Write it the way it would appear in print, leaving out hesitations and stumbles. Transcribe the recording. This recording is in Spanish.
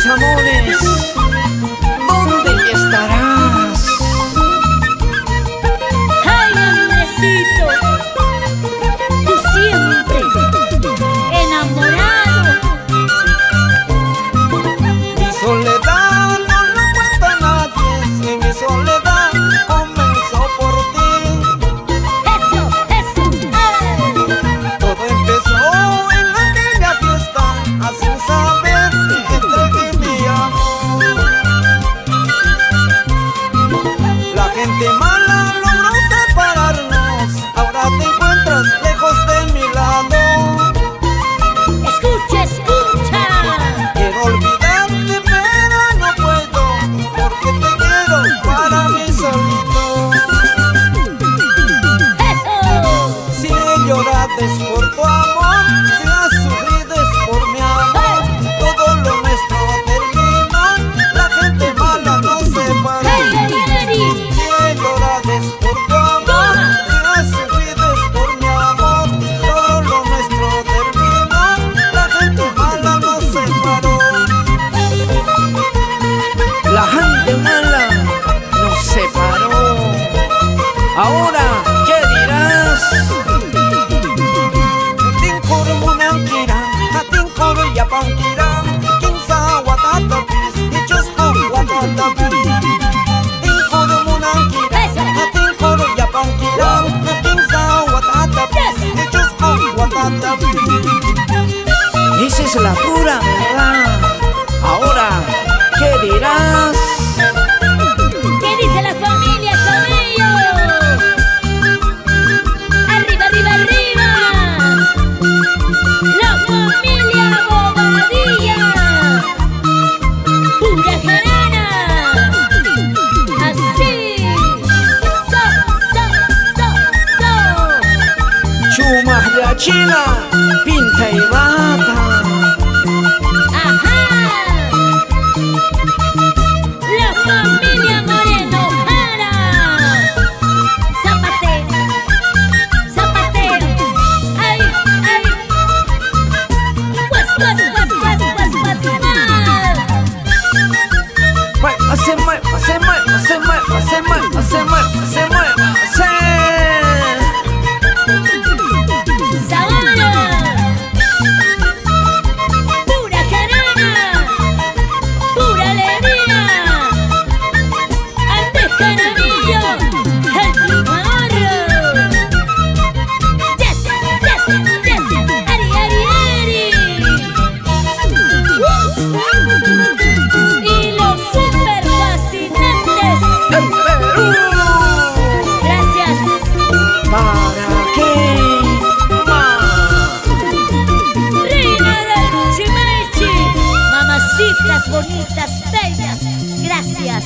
mis amores, ¿dónde estarás? Ay, hombrecito, tú siempre enamorado. Mi soledad no la cuenta nadie, si mi soledad comenzó por ti. Eso, Todo empezó en aquella fiesta, sin saber que entregué mi amor. La gente mala logró separarnos, ahora te encuentras lejos de mi lado. escucha, escucha. Quiero olvidarte pero no puedo, porque te quiero para mí solito. Eso. Si lloras por tu amor, si has sufrido es por mi amor. Todo lo nuestro terminó, la gente mala nos separó. Hey, Si lloras por tu amor, si has sufrido es por mi amor. Todo lo nuestro terminó, la gente mala nos separó. La gente mala nos separó. Ahora, ¿qué dirás? Tinkurmunankiran, Hatinkuru Yapankiran, Kinsa Watatapis, Ichusku Watatapis. Tinkurmunankiran, Hatinkuru Yapankiran, Kinsa Watatapis, Ichusku Watatapis. Esa es la pura verdad. Ahora, ¿qué dirás? ¿Qué dice la familia Cabello? Arriba, arriba, arriba. La familia Bobadilla. Pura jarana. Así. Chumas de Achila, pinta y bata. Ajá. La familia Moreno Jara. Zapateo, zapateo. Ay, ay. Pues, Se mueve, se mueve, se mueve, se mueve, se mueve, se mueve, se. Sabana. Pura jarana. Pura alegría. Antes Jaramillo. El triunfador. Yes, yes, yes. Ari, Ari, Ari. Y los super fascinantes. ¡El Perú! Gracias. ¿Para qué más? Reina del Chimechi. Mamacitas bonitas, bellas. Gracias.